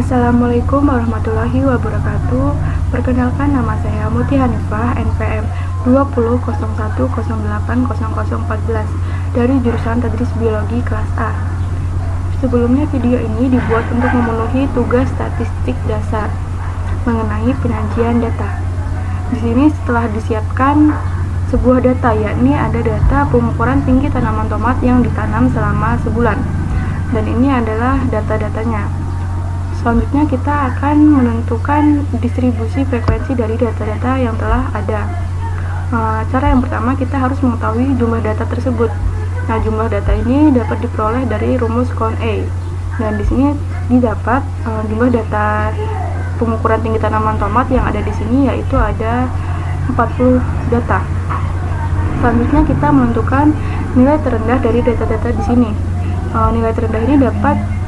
Assalamualaikum warahmatullahi wabarakatuh. Perkenalkan, nama saya Muti Hanifah, NPM 20.01.08.0014 dari jurusan Tadris Biologi kelas A. Sebelumnya video ini dibuat untuk memenuhi tugas statistik dasar mengenai penyajian data. Di sini setelah disiapkan sebuah data, yakni ada data pengukuran tinggi tanaman tomat yang ditanam selama sebulan. Dan ini adalah data-datanya. Selanjutnya kita akan menentukan distribusi frekuensi dari data-data yang telah ada. Cara yang pertama, kita harus mengetahui jumlah data tersebut. Nah, jumlah data ini dapat diperoleh dari rumus count A. Dan di sini didapat jumlah data pengukuran tinggi tanaman tomat yang ada di sini, yaitu ada 40 data. Selanjutnya kita menentukan nilai terendah dari data-data di sini. Nilai terendah ini dapat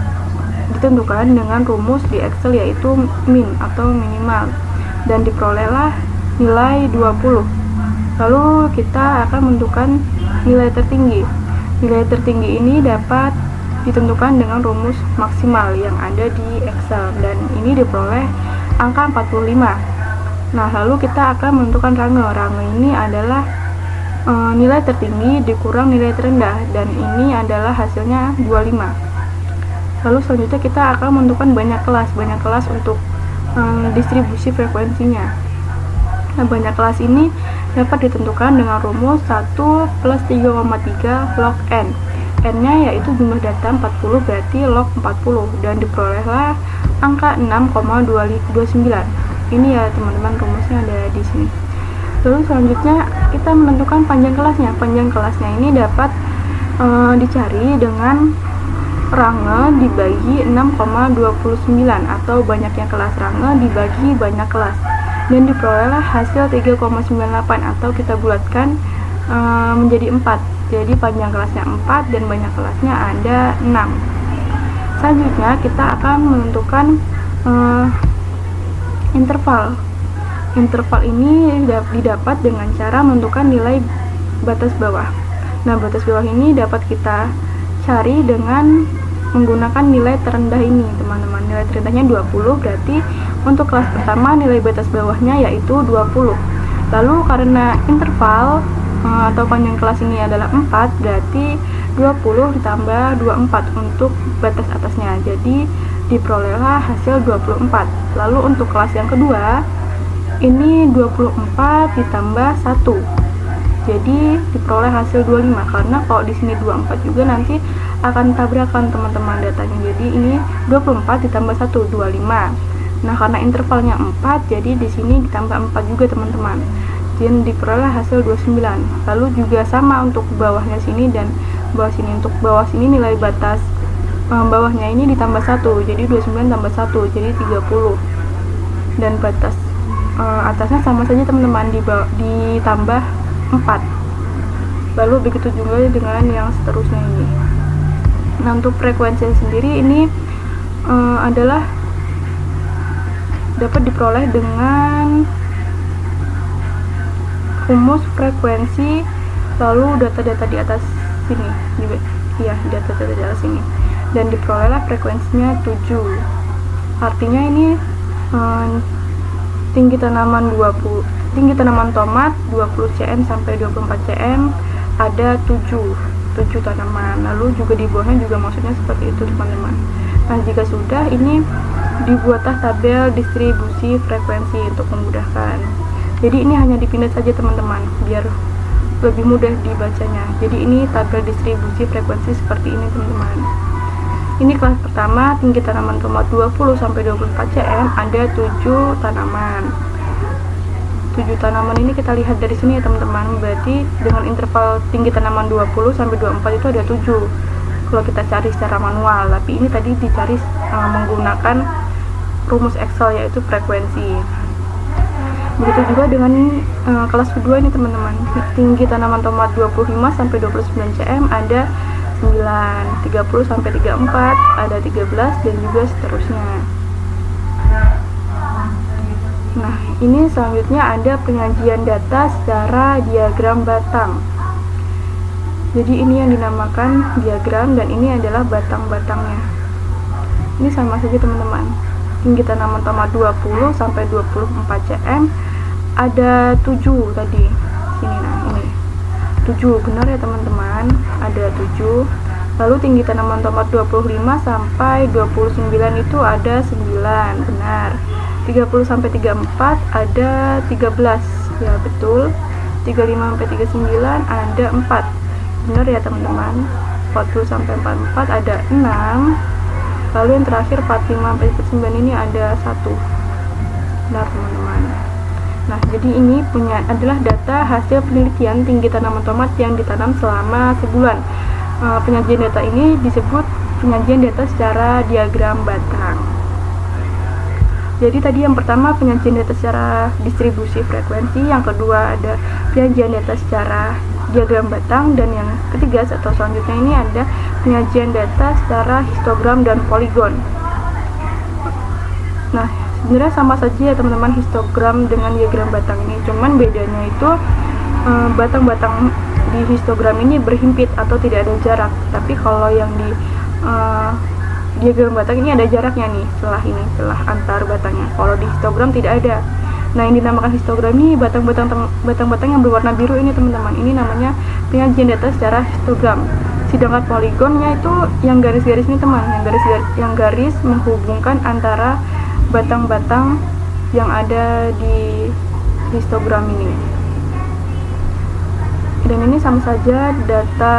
ditentukan dengan rumus di Excel, yaitu min atau minimal, dan diperolehlah nilai 20. Lalu kita akan menentukan nilai tertinggi. Nilai tertinggi ini dapat ditentukan dengan rumus maksimal yang ada di Excel, dan ini diperoleh angka 45. Nah, lalu kita akan menentukan range. Range ini adalah nilai tertinggi dikurang nilai terendah, dan ini adalah hasilnya 25. Lalu selanjutnya kita akan menentukan banyak kelas untuk distribusi frekuensinya. Nah, banyak kelas ini dapat ditentukan dengan rumus 1 plus 3,3 log N. N-nya yaitu jumlah data 40, berarti log 40, dan diperolehlah angka 6,229. Ini ya teman-teman, rumusnya ada di sini. Lalu selanjutnya kita menentukan panjang kelasnya. Panjang kelasnya ini dapat dicari dengan range dibagi 6,29 atau banyaknya kelas range dibagi banyak kelas, dan diperolehlah hasil 3,98 atau kita bulatkan menjadi 4. Jadi panjang kelasnya 4 dan banyak kelasnya ada 6. Selanjutnya kita akan menentukan interval. Interval ini didapat dengan cara menentukan nilai batas bawah. Nah, batas bawah ini dapat kita cari dengan menggunakan nilai terendah ini, teman-teman. Nilai terendahnya 20, berarti untuk kelas pertama nilai batas bawahnya yaitu 20. Lalu karena interval atau panjang kelas ini adalah 4, berarti 20 ditambah 24 untuk batas atasnya. Jadi diperolehlah hasil 24. Lalu untuk kelas yang kedua, ini 24 ditambah 1. Jadi diperoleh hasil 25, karena kalau di sini 24 juga nanti akan tabrakan teman-teman datanya. Jadi ini 24 ditambah 1, 25. Nah, karena intervalnya 4, jadi di sini ditambah 4 juga teman-teman. Jadi diperoleh hasil 29. Lalu juga sama untuk bawahnya sini dan bawah sini. Untuk bawah sini nilai batas bawahnya ini ditambah 1, jadi 29 tambah 1, jadi 30. Dan batas atasnya sama saja teman-teman, ditambah 4. Lalu begitu juga dengan yang seterusnya ini. Nah, untuk frekuensi sendiri ini adalah dapat diperoleh dengan rumus frekuensi, lalu data-data di atas sini, data-data di atas sini, dan diperolehlah frekuensinya 7. Artinya ini tinggi tanaman tomat 20 cm sampai 24 cm ada 7 tanaman. Lalu juga di bawahnya juga maksudnya seperti itu teman-teman. Nah, jika sudah, ini dibuatlah tabel distribusi frekuensi untuk memudahkan. Jadi ini hanya dipindah saja teman-teman biar lebih mudah dibacanya. Jadi ini tabel distribusi frekuensi seperti ini teman-teman. Ini kelas pertama, tinggi tanaman tomat 20 sampai 24 cm ada 7 tanaman. 7 tanaman ini kita lihat dari sini ya teman-teman. Berarti dengan interval tinggi tanaman 20 sampai 24 itu ada 7. Kalau kita cari secara manual, tapi ini tadi dicari menggunakan rumus Excel, yaitu frekuensi. Begitu juga dengan kelas kedua ini teman-teman. Tinggi tanaman tomat 25 sampai 29 cm ada 9, 30 sampai 34 ada 13, dan juga seterusnya. Nah, ini selanjutnya ada penyajian data secara diagram batang. Jadi ini yang dinamakan diagram, dan ini adalah batang-batangnya. Ini sama saja teman-teman. tinggi tanaman tomat 20 sampai 24 cm ada 7 tadi sini. Nah ini 7, benar ya teman-teman, ada 7. Lalu tinggi tanaman tomat 25 sampai 29 itu ada 9, benar. 30 sampai 34 ada 13, ya betul. 35 sampai 39 ada 4, benar ya teman-teman. 40 sampai 44 ada 6. Lalu yang terakhir 45 sampai 49 ini ada 1, benar teman-teman. Nah, jadi ini adalah data hasil penelitian tinggi tanaman tomat yang ditanam selama sebulan. Penyajian data ini disebut penyajian data secara diagram batang. Jadi tadi yang pertama penyajian data secara distribusi frekuensi, yang kedua ada penyajian data secara diagram batang, dan yang ketiga atau selanjutnya ini ada penyajian data secara histogram dan poligon. Nah, sebenarnya sama saja ya teman-teman, histogram dengan diagram batang ini, cuman bedanya itu batang-batang di histogram ini berhimpit atau tidak ada jarak, tapi kalau yang di diagram batang ini ada jaraknya nih, celah antar batangnya. Kalau di histogram tidak ada. Nah, yang dinamakan histogram ini batang-batang yang berwarna biru ini teman-teman, ini namanya penyajian data secara histogram. Sedangkan poligonnya itu yang garis-garis ini teman, yang garis menghubungkan antara batang-batang yang ada di histogram ini. Dan ini sama saja, data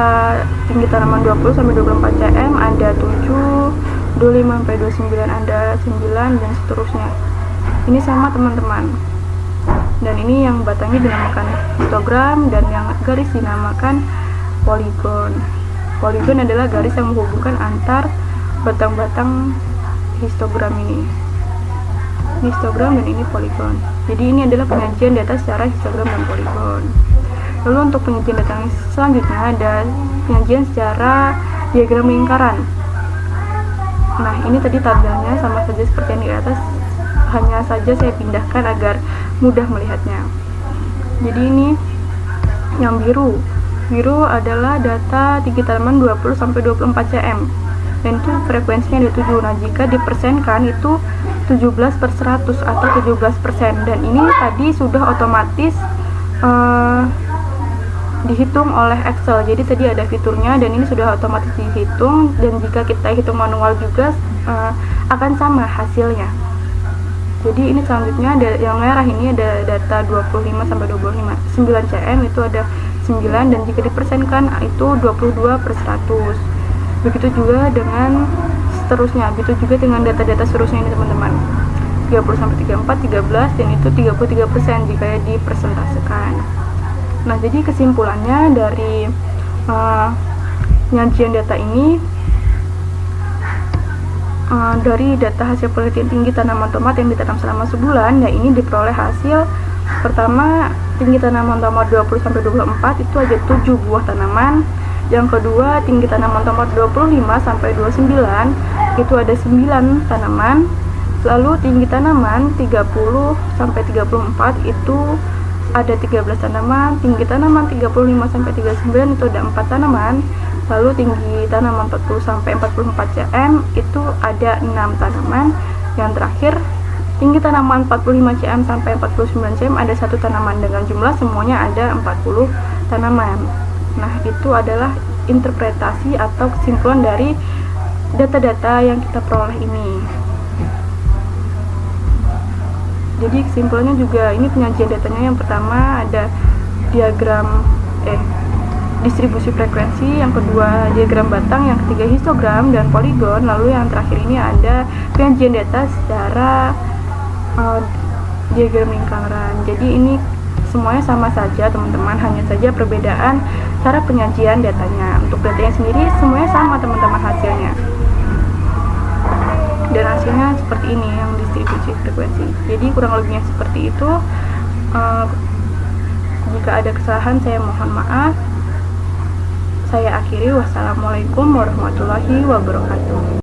tinggi tanaman 20 sampai 24 cm ada 7, 25 sampai 29 ada 9, dan seterusnya. Ini sama teman-teman. Dan ini yang batangnya dinamakan histogram dan yang garis dinamakan poligon. Poligon adalah garis yang menghubungkan antar batang-batang histogram ini. Histogram dan ini poligon. Jadi ini adalah penyajian data secara histogram dan poligon. Lalu untuk penyajian data selanjutnya ada penyajian secara diagram lingkaran. Nah, ini tadi tabelnya sama saja seperti yang di atas, hanya saja saya pindahkan agar mudah melihatnya. Jadi ini yang biru adalah data tinggi tanaman 20 sampai 24 cm, dan itu frekuensinya ada 7. Nah, jika dipersenkan itu 17/100 atau 17%, dan ini tadi sudah otomatis dihitung oleh Excel. Jadi tadi ada fiturnya dan ini sudah otomatis dihitung, dan jika kita hitung manual juga akan sama hasilnya. Jadi ini selanjutnya ada yang merah, ini ada data 25 sampai 9 cm itu ada 9, dan jika dipersenkan itu 22/100. Begitu juga dengan seterusnya, begitu juga dengan data-data seterusnya ini teman-teman. 30 sampai 34 13, dan itu 33% jika dipresentasekan. Nah, jadi kesimpulannya dari penyajian data ini, dari data hasil penelitian tinggi tanaman tomat yang ditanam selama sebulan, ya ini diperoleh hasil pertama tinggi tanaman tomat 20 sampai 24 itu ada 7 buah tanaman. Yang kedua tinggi tanaman tomat 25 sampai 29 itu ada 9 tanaman. Lalu tinggi tanaman 30 sampai 34 itu ada 13 tanaman. Tinggi tanaman 35 sampai 39 itu ada 4 tanaman. Lalu tinggi tanaman 40 sampai 44 cm itu ada 6 tanaman. Yang terakhir tinggi tanaman 45 cm sampai 49 cm ada 1 tanaman, dengan jumlah semuanya ada 40 tanaman. Nah, itu adalah interpretasi atau kesimpulan dari data-data yang kita peroleh ini. Jadi kesimpulannya juga ini penyajian datanya, yang pertama ada diagram distribusi frekuensi, yang kedua diagram batang, yang ketiga histogram dan poligon, lalu yang terakhir ini ada penyajian data secara diagram lingkaran. Jadi ini semuanya sama saja teman-teman, hanya saja perbedaan cara penyajian datanya. Untuk datanya sendiri semuanya sama teman-teman hasilnya, dan hasilnya seperti ini yang distribusi frekuensi. Jadi kurang lebihnya seperti itu. Jika ada kesalahan saya mohon maaf. Saya akhiri, wassalamualaikum warahmatullahi wabarakatuh.